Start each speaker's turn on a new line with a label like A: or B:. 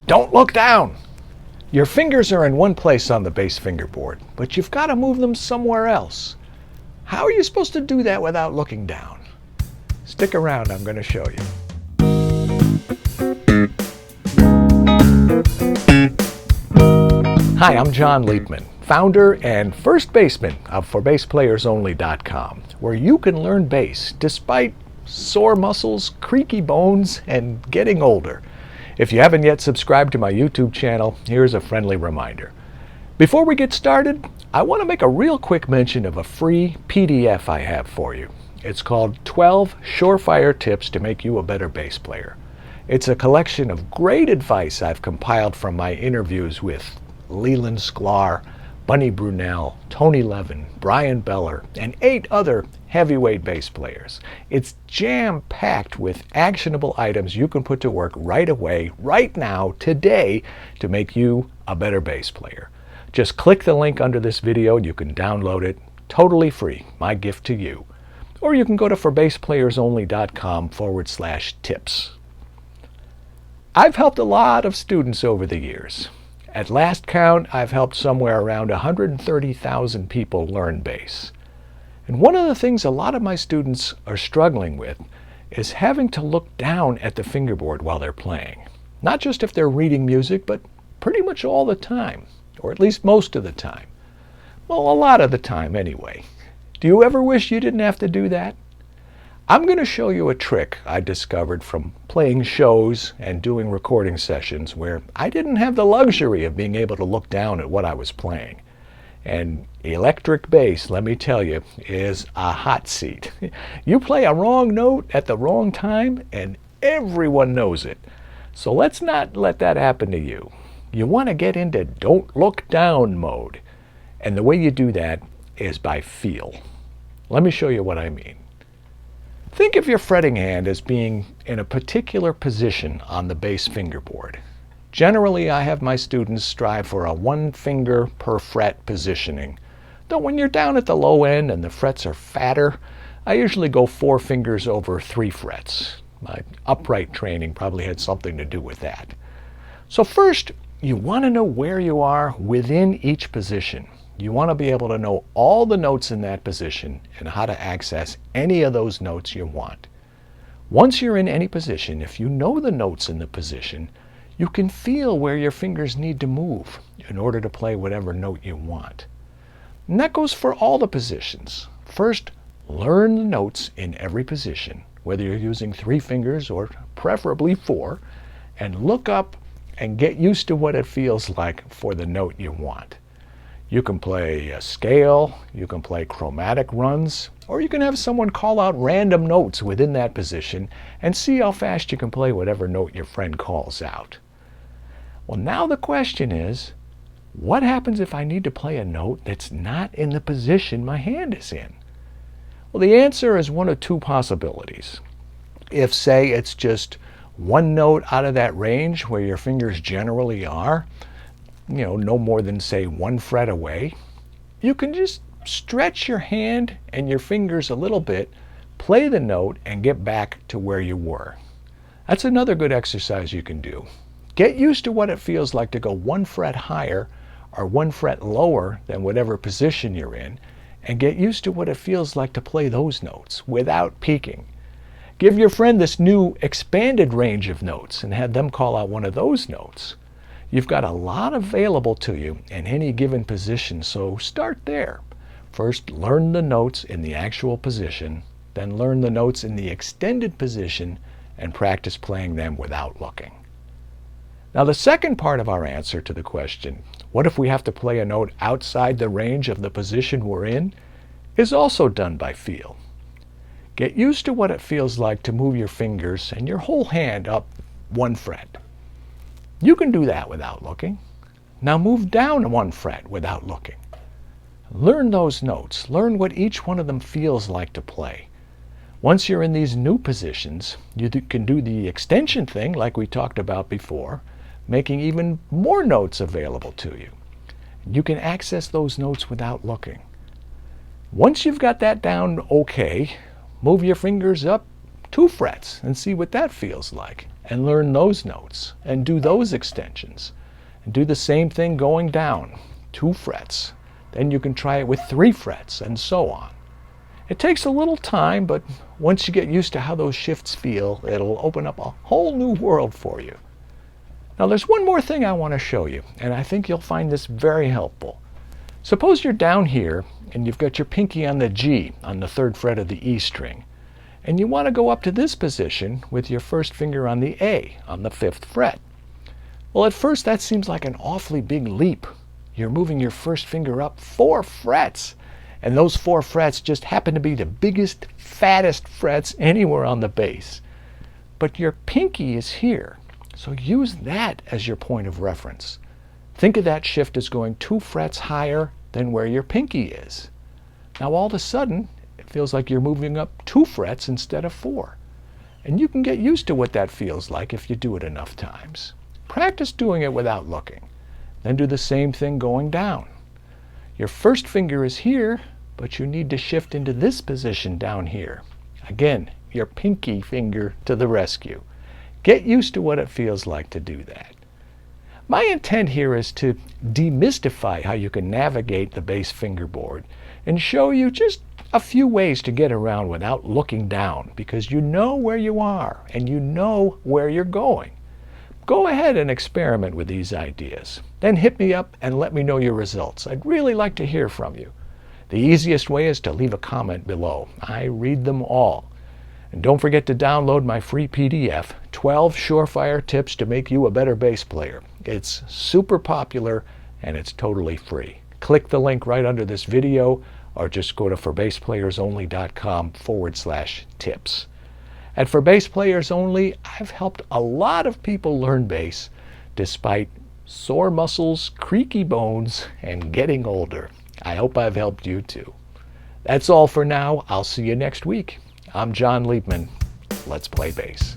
A: Don't look down! Your fingers are in one place on the bass fingerboard, but you've got to move them somewhere else. How are you supposed to do that without looking down? Stick around, I'm going to show you. Hi, I'm John Leapman, founder and first baseman of ForBassPlayersOnly.com, where you can learn bass despite sore muscles, creaky bones, and getting older. If you haven't yet subscribed to my YouTube channel, here's a friendly reminder. Before we get started, I want to make a real quick mention of a free PDF I have for you. It's called 12 SUREFIRE Tips to Make You a Better Bass Player. It's a collection of great advice I've compiled from my interviews with Leland Sklar, Bunny Brunel, Tony Levin, Brian Beller, and 8 other heavyweight bass players. It's jam-packed with actionable items you can put to work right away, right now, today, to make you a better bass player. Just click the link under this video and you can download it totally free, my gift to you. Or you can go to ForBassPlayersOnly.com/tips. I've helped a lot of students over the years. At last count, I've helped somewhere around 130,000 people learn bass. And one of the things a lot of my students are struggling with is having to look down at the fingerboard while they're playing. Not just if they're reading music, but pretty much all the time, or at least most of the time. Well, a lot of the time anyway. Do you ever wish you didn't have to do that? I'm going to show you a trick I discovered from playing shows and doing recording sessions where I didn't have the luxury of being able to look down at what I was playing. And electric bass, let me tell you, is a hot seat. You play a wrong note at the wrong time and everyone knows it. So let's not let that happen to you. You want to get into don't look down mode. And the way you do that is by feel. Let me show you what I mean. Think of your fretting hand as being in a particular position on the bass fingerboard. Generally, I have my students strive for a 1 finger per fret positioning. Though when you're down at the low end and the frets are fatter, I usually go 4 fingers over 3 frets. My upright training probably had something to do with that. So first, you want to know where you are within each position. You want to be able to know all the notes in that position and how to access any of those notes you want. Once you're in any position, if you know the notes in the position, you can feel where your fingers need to move in order to play whatever note you want. And that goes for all the positions. First, learn the notes in every position, whether you're using 3 fingers or preferably 4, and look up and get used to what it feels like for the note you want. You can play a scale, you can play chromatic runs, or you can have someone call out random notes within that position and see how fast you can play whatever note your friend calls out. Well, now the question is, what happens if I need to play a note that's not in the position my hand is in? Well, the answer is one of 2 possibilities. If, say, it's just 1 note out of that range where your fingers generally are, no more than, say, 1 fret away, you can just stretch your hand and your fingers a little bit, play the note, and get back to where you were. That's another good exercise you can do. Get used to what it feels like to go 1 fret higher or 1 fret lower than whatever position you're in, and get used to what it feels like to play those notes without peaking. Give your friend this new expanded range of notes and have them call out one of those notes. You've got a lot available to you in any given position, so start there. First, learn the notes in the actual position, then learn the notes in the extended position and practice playing them without looking. Now, the second part of our answer to the question, what if we have to play a note outside the range of the position we're in, is also done by feel. Get used to what it feels like to move your fingers and your whole hand up 1 fret. You can do that without looking. Now move down 1 fret without looking. Learn those notes. Learn what each one of them feels like to play. Once you're in these new positions, you can do the extension thing like we talked about before, making even more notes available to you. You can access those notes without looking. Once you've got that down okay, move your fingers up 2 frets and see what that feels like. and learn those notes and do those extensions. And do the same thing going down, 2 frets. Then you can try it with 3 frets and so on. It takes a little time, but once you get used to how those shifts feel, it'll open up a whole new world for you. Now there's one more thing I want to show you, and I think you'll find this very helpful. Suppose you're down here and you've got your pinky on the G on the 3rd fret of the E string, and you want to go up to this position with your first finger on the A on the 5th fret. Well, at first that seems like an awfully big leap. You're moving your first finger up 4 frets, and those 4 frets just happen to be the biggest, fattest frets anywhere on the bass. But your pinky is here, so use that as your point of reference. Think of that shift as going 2 frets higher than where your pinky is. Now all of a sudden, it feels like you're moving up 2 frets instead of 4. And you can get used to what that feels like if you do it enough times. Practice doing it without looking. Then do the same thing going down. Your first finger is here, but you need to shift into this position down here. Again, your pinky finger to the rescue. Get used to what it feels like to do that. My intent here is to demystify how you can navigate the bass fingerboard and show you just a few ways to get around without looking down, because you know where you are and you know where you're going. Go ahead and experiment with these ideas. Then hit me up and let me know your results. I'd really like to hear from you. The easiest way is to leave a comment below. I read them all. And don't forget to download my free PDF, 12 SUREFIRE Tips to Make You a Better Bass Player. It's super popular and it's totally free. Click the link right under this video or just go to ForBassPlayersOnly.com/tips. At For Bass Players Only, I've helped a lot of people learn bass despite sore muscles, creaky bones, and getting older. I hope I've helped you too. That's all for now. I'll see you next week. I'm John Liebman. Let's play bass.